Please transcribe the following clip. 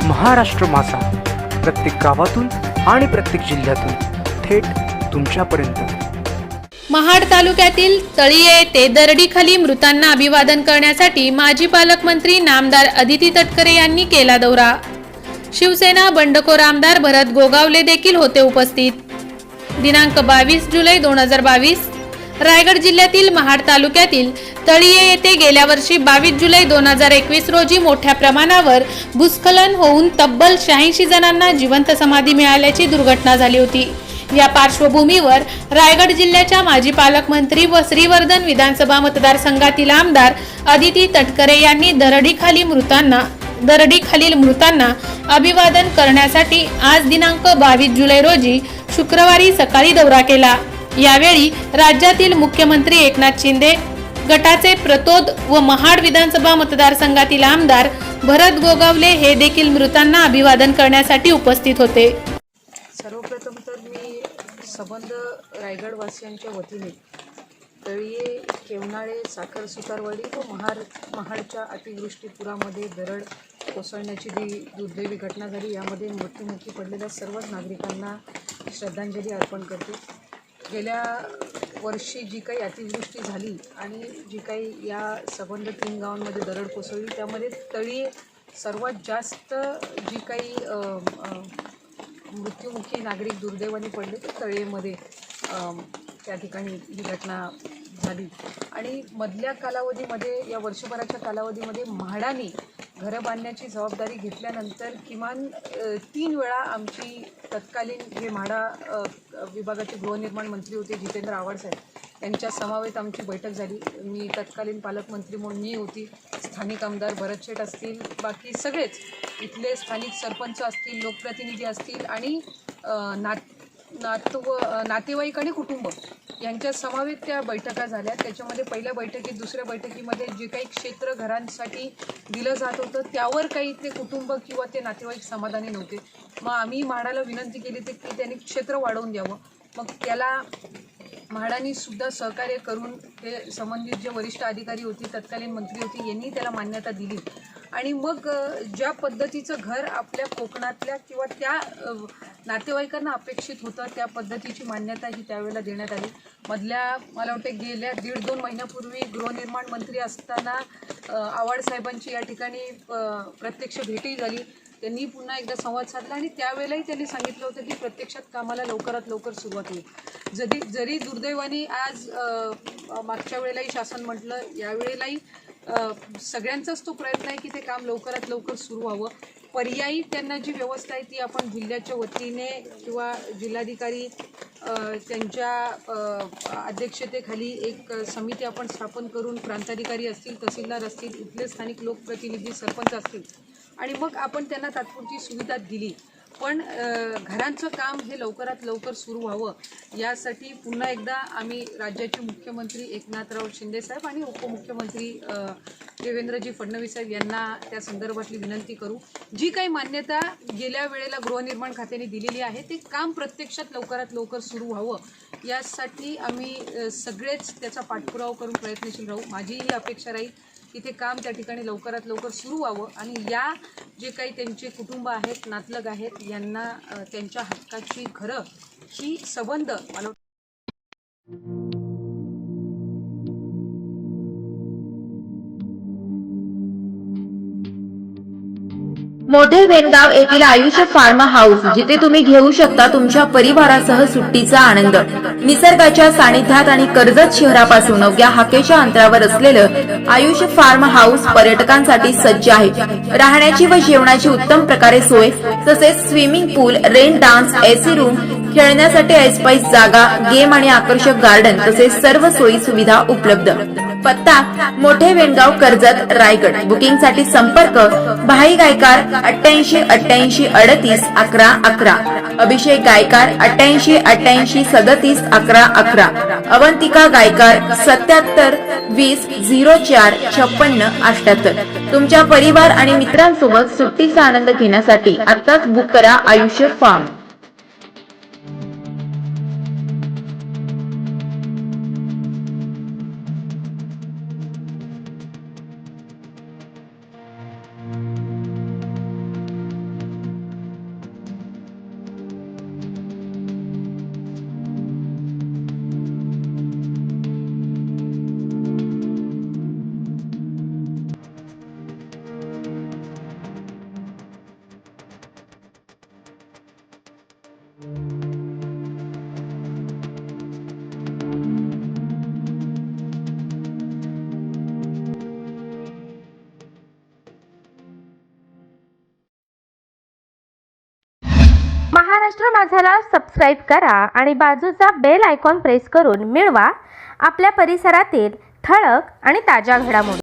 महाराष्ट्र मासा प्रत्येक गावातून आणि प्रत्येक जिल्ह्यातून थेट तुमच्यापर्यंत। महाड तालुक्यातील तळीये येथे दरडीखाली मृतांना अभिवादन करण्यासाठी माजी पालकमंत्री नामदार अदिती तटकरे यांनी केला दौरा। शिवसेना बंडखोर आमदार भरत गोगावले देखील होते उपस्थित। दिनांक 22 जुलै 2022 रायगड जिल्ह्यातील महाड तालुक्यातील तळीये येथे गेल्या वर्षी 22 जुलै 2021 रोजी मोठ्या प्रमाणावर भूस्खलन होऊन तब्बल 86 जणांना जिवंत समाधी मिळाल्याची दुर्घटना झाली होती। या पार्श्वभूमीवर रायगड जिल्ह्याच्या माजी पालकमंत्री व श्रीवर्धन विधानसभा मतदारसंघातील आमदार अदिती तटकरे यांनी दरडीखालील मृतांना अभिवादन करण्यासाठी आज दिनांक 22 जुलै रोजी शुक्रवारी सकाळी दौरा केला। यावेळी राज्यातील मुख्यमंत्री एकनाथ शिंदे गटाचे प्रतोद व महाड विधानसभा मतदारसंघातील आमदार भरत गोगावले हे देखील मृतांना अभिवादन करण्यासाठी उपस्थित होते। सर्वप्रथम तर मी संबंध रायगडवासियांच्या वतीने तळीये, केवनाळे, साखर सुतारवाडी व महाडच्या अतिवृष्टी पुरामध्ये दरड कोसळण्याची जी दुर्दैवी घटना झाली, यामध्ये मृत्युमुखी पडलेल्या सर्वच नागरिकांना श्रद्धांजली अर्पण करते। गेल्या वर्षी जी काही अतिवृष्टी झाली आणि जी काही या संबंध 3 गावांमध्ये दरड कोसळली, त्यामध्ये तळीये सर्वात जास्त जी काही मृत्युमुखी नागरिक दुर्दैवाने पडले ते तळीयेमध्ये त्या ठिकाणी ही घटना झाली। आणि मधल्या कालावधीमध्ये, या वर्षभराच्या कालावधीमध्ये म्हाडाने घरं बांधण्याची जबाबदारी घेतल्यानंतर किमान 3 वेळा आमची तत्कालीन जे म्हाडा विभागाचे गृहनिर्माण मंत्री होते जितेंद्र आव्हाड साहेब, यांच्या समवेत आमची बैठक झाली। मी तत्कालीन पालकमंत्री म्हणून मी होती, स्थानिक आमदार भरत शेठ असतील, बाकी सगळेच इथले स्थानिक सरपंच असतील, लोकप्रतिनिधी असतील आणि नातेवाईक आणि कुटुंब यांच्या समवेत त्या बैठका झाल्या। त्याच्यामध्ये पहिल्या बैठकीत, दुसऱ्या बैठकीमध्ये जे काही क्षेत्र घरांसाठी दिलं जात होतं त्यावर काही ते कुटुंब किंवा ते नातेवाईक समाधानी नव्हते। मग आम्ही म्हाडाला विनंती केली की त्यांनी क्षेत्र वाढवून द्यावं। मग त्याला म्हाडानी सुद्धा सहकार्य करून ते संबंधित जे वरिष्ठ अधिकारी होते, तत्कालीन मंत्री होती, यांनी त्याला मान्यता दिली। आणि मग ज्या पद्धतीचं घर आपल्या कोकणातल्या किंवा त्या नातेवाईकांना अपेक्षित होतं त्या पद्धतीची मान्यता ही त्यावेळेला देण्यात आली। मला वाटते गेल्या 1.5-2 महिन्यापूर्वी गृहनिर्माण मंत्री असताना आव्हाड साहेबांची या ठिकाणी प्रत्यक्ष भेटही झाली। त्यांनी पुन्हा एकदा संवाद साधला आणि त्यावेळेलाही त्यांनी सांगितलं होतं की प्रत्यक्षात कामाला लवकरात लवकर सुरुवात होईल। जरी दुर्दैवाने आज मागच्या वेळेलाही शासन म्हटलं, यावेळेलाही सगळ्यांचाच तो प्रयत्न आहे की ते काम लवकरात लवकर सुरू व्हावं। पर्यायी त्यांना जी व्यवस्था आहे ती आपण जिल्ह्याच्या वतीने किंवा जिल्हाधिकारी त्यांच्या अध्यक्षतेखाली एक समिती आपण स्थापन करून प्रांताधिकारी असतील, तहसीलदार असतील, इथले स्थानिक लोकप्रतिनिधी, सरपंच असतील आणि मग आपण त्यांना तात्पुरती सुविधा दिली। पण घरांचं काम हे लवकरात लवकर सुरू व्हावं यासाठी पुन्हा एकदा आम्ही राज्याचे मुख्यमंत्री एकनाथराव शिंदे साहेब आणि उपमुख्यमंत्री देवेंद्रजी फडणवीस साहेब यांना त्या संदर्भातली विनंती करू। जी काही मान्यता गेल्या वेळेला गृहनिर्माण खात्याने दिलेली आहे ते काम प्रत्यक्षात लवकरात लवकर सुरू व्हावं यासाठी आम्ही सगळेच त्याचा पाठपुरावा करून प्रयत्नशील राहू। माझी ही अपेक्षा राहील की ते काम त्या ठिकाणी लवकरात लवकर सुरू व्हावं आणि या जे काही त्यांचे कुटुंब आहेत, नातलग आहेत, यांना त्यांच्या हक्काची घरं ही संबंध मला मोठे वेनगाव येथील आयुष फार्म हाऊस, जिथे तुम्ही घेऊ शकता तुमच्या परिवारासह सुट्टीचा आनंद। निसर्गाच्या सानिध्यात आणि कर्जत शहरापासून अवघ्या हाकेच्या अंतरावर असलेलं आयुष फार्म हाऊस पर्यटकांसाठी सज्ज आहे। राहण्याची व जेवणाची उत्तम प्रकारे सोय, तसेच स्विमिंग पूल, रेन डान्स, एसी रूम, खेळण्यासाठी ऐसपैस जागा, गेम आणि आकर्षक गार्डन तसेच सर्व सोयी सुविधा उपलब्ध। पत्ता मोठे वेनगाव, कर्जत, रायगड। बुकिंग साठी संपर्क भाई गायकार 88 88 38 11 11, अभिषेक गायकार 88 88 37 11 11, अवंतिका गायकार 77 20 04 56 78। तुमच्या परिवार आणि मित्रांसोबत सुट्टीचा आनंद घेण्यासाठी आत्ताच बुक करा आयुष फार्म। महाराष्ट्र माझाला सबस्क्राईब करा आणि बाजूचा बेल आयकॉन प्रेस करून मिळवा आपल्या परिसरातील ठळक आणि ताज्या घडामोडी.